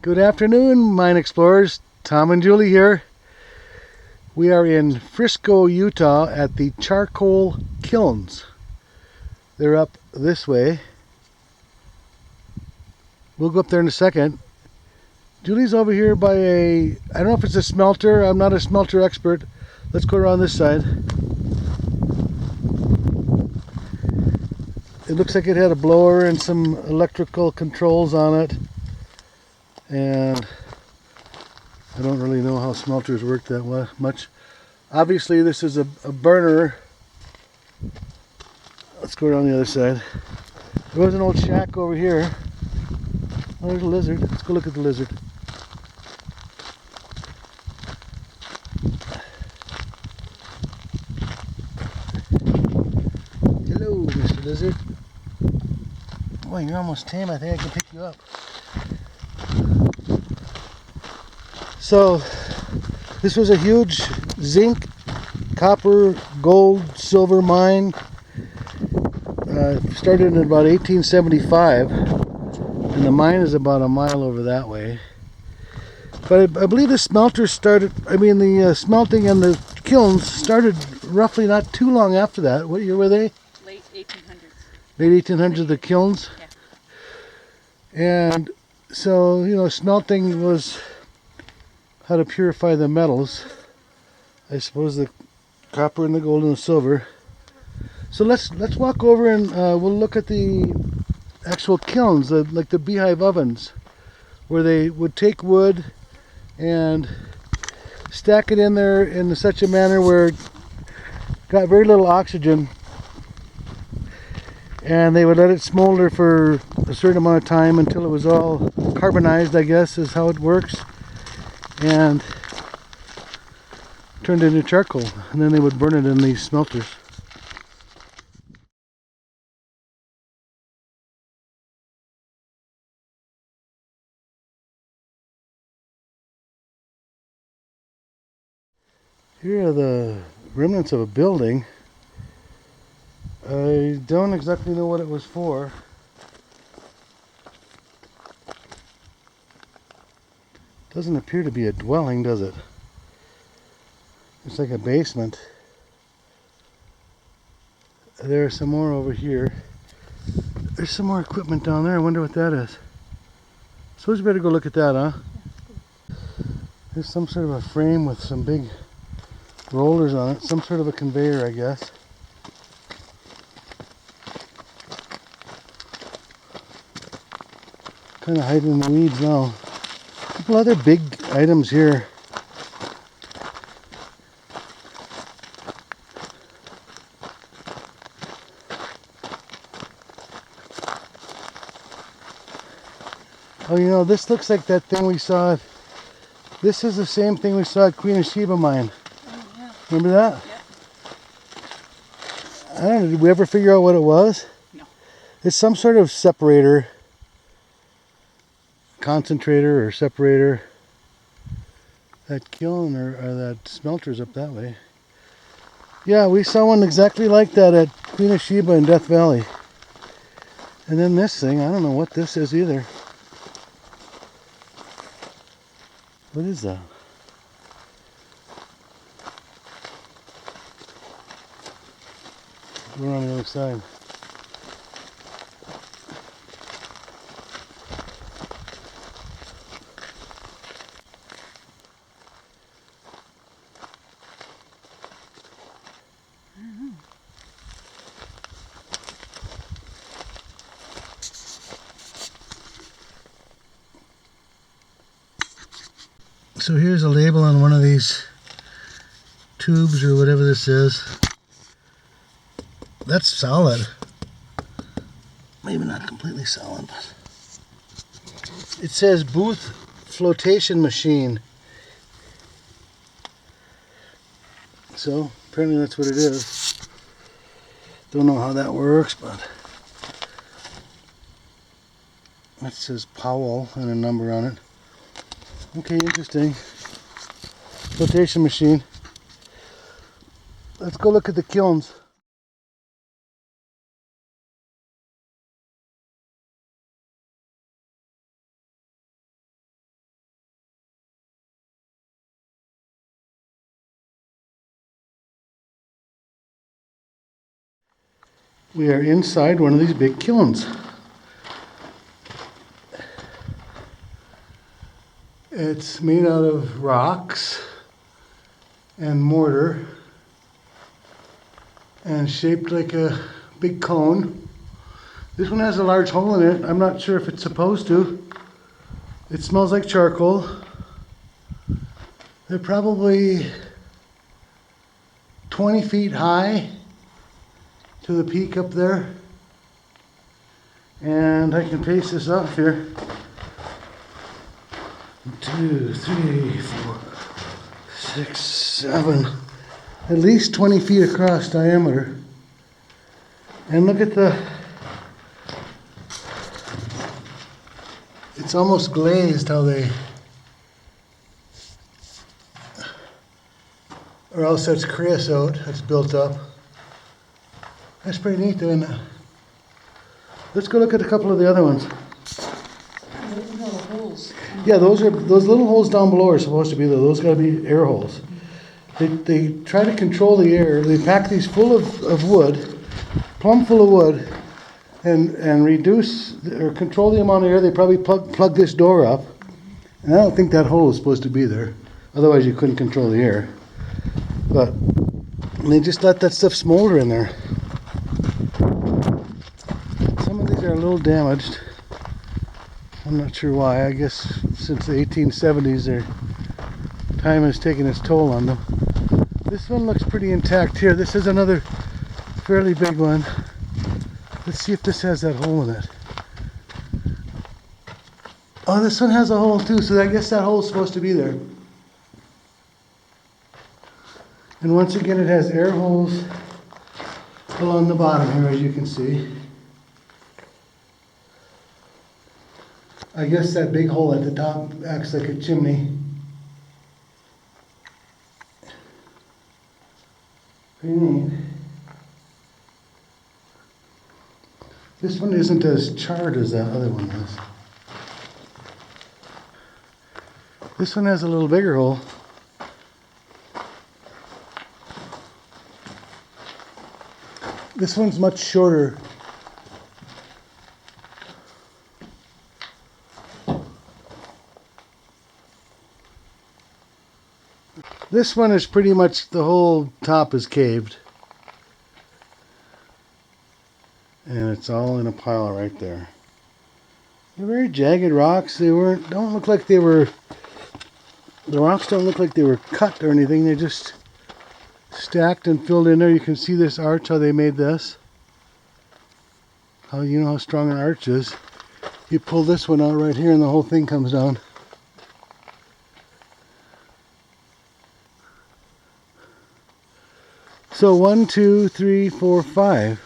Good afternoon, mine explorers. Tom and Julie here. We are in Frisco, Utah at the charcoal kilns. They're up this way. We'll go up there in a second. Julie's over here by a, I don't know if it's a smelter. I'm not a smelter expert. Let's go around this side. It looks like it had a blower and some electrical controls on it. And I don't really know how smelters work that much. Obviously this is a burner. Let's go around the other side. There was an old shack over here. Oh, there's a lizard. Let's go look at the lizard. Hello, Mr. Lizard. Boy, you're almost tame. I think I can pick you up. So, this was a huge zinc, copper, gold, silver mine. Started in about 1875, and the mine is about a mile over that way. But I believe the smelter started, the smelting and the kilns started roughly not too long after that. What year were they? Late 1800s. Late 1800s, the kilns? Yeah. And so, you know, smelting was how to purify the metals. I suppose the copper and the gold and the silver. So let's walk over and we'll look at the actual kilns, like the beehive ovens, where they would take wood and stack it in there in such a manner where it got very little oxygen, and they would let it smolder for a certain amount of time until it was all carbonized, I guess is how it works, and turned into charcoal, and then they would burn it in these smelters. Here are the remnants of a building. I don't exactly know what it was for. Doesn't appear to be a dwelling, does it? It's like a basement. There's some more over here. There's some more equipment down there. I wonder what that is. Suppose we better go look at that, huh? There's some sort of a frame with some big rollers on it. Some sort of a conveyor, I guess. Kind of hiding in the weeds now. A couple other big items here. Oh, you know, this looks like that thing we saw. This is the same thing we saw at Queen of Sheba mine. Oh, yeah. Remember that? Yep. I don't know, did we ever figure out what it was? No. It's some sort of separator. Concentrator or separator. That kiln or that smelter's up that way. Yeah, we saw one exactly like that at Queen of Sheba in Death Valley. And then this thing, I don't know what this is either. What is that? We're on the other side. So here's a label on one of these tubes or whatever this is. That's solid. maybe not completely solid, but it says Booth flotation machine. So apparently that's what it is. Don't know how that works, but that says Powell and a number on it. Okay, interesting. Flotation machine. Let's go look at the kilns. We are inside one of these big kilns. It's made out of rocks and mortar and shaped like a big cone. This one has a large hole in it. I'm not sure if it's supposed to. It smells like charcoal. They're probably 20 feet high to the peak up there. And I can pace this up here. 2, 3, 4, 6, 7. At least 20 feet across diameter. And look at it's almost glazed how they, or else that's creosote that's built up. That's pretty neat doing that. Let's go look at a couple of the other ones. Those are little holes. Yeah, those little holes down below are supposed to be there. Those gotta be air holes. They try to control the air. They pack these full of wood, plumb full of wood, and reduce or control the amount of air. They probably plug this door up. And I don't think that hole is supposed to be there. Otherwise you couldn't control the air. But they just let that stuff smolder in there. Some of these are a little damaged. I'm not sure why. I guess since the 1870s their time has taken its toll on them. This one looks pretty intact here. This is another fairly big one. Let's see if this has that hole in it. Oh, this one has a hole too, so I guess that hole is supposed to be there. And once again, it has air holes along the bottom here, as you can see. I guess that big hole at the top acts like a chimney. Pretty neat. This one isn't as charred as that other one is. This one has a little bigger hole. This one's much shorter. This one is pretty much the whole top is caved. And it's all in a pile right there. They're very jagged rocks. The rocks don't look like they were cut or anything. They're just stacked and filled in there. You can see this arch, how they made this. You know how strong an arch is. You pull this one out right here and the whole thing comes down. So 1, 2, 3, 4, 5.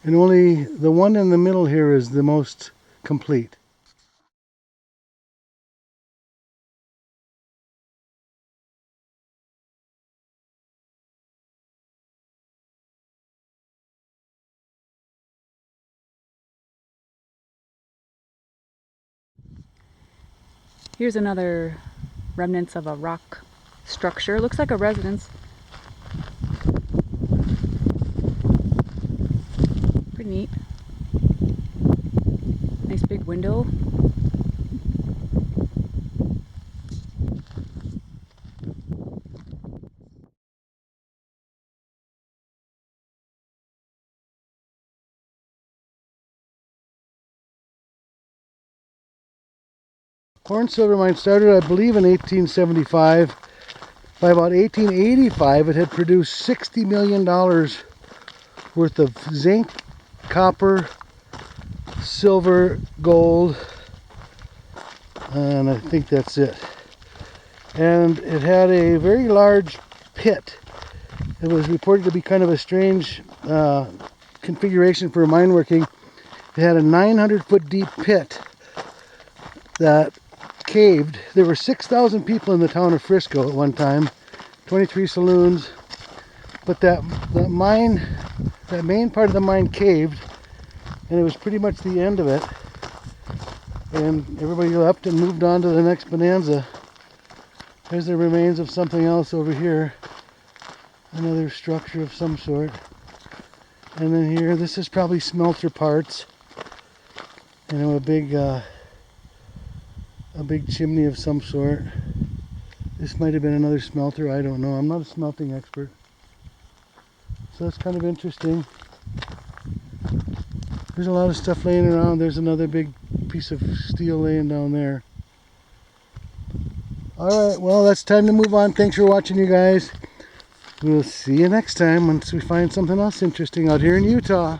And only the one in the middle here is the most complete. Here's another remnants of a rock structure. Looks like a residence. Pretty neat. Nice big window. Horn silver mine started, I believe, in 1875. By about 1885, it had produced $60 million worth of zinc, copper, silver, gold, and I think that's it. And it had a very large pit. It was reported to be kind of a strange configuration for mine working. It had a 900-foot deep pit that caved. There were 6,000 people in the town of Frisco at one time, 23 saloons, but that main part of the mine caved, and it was pretty much the end of it. And everybody left and moved on to the next bonanza. There's the remains of something else over here. Another structure of some sort. And then here, this is probably smelter parts. You know, a big chimney of some sort. This might have been another smelter, I don't know. I'm not a smelting expert. So that's kind of interesting. There's a lot of stuff laying around. There's another big piece of steel laying down there. Alright, well, that's time to move on. Thanks for watching, you guys. We'll see you next time once we find something else interesting out here in Utah.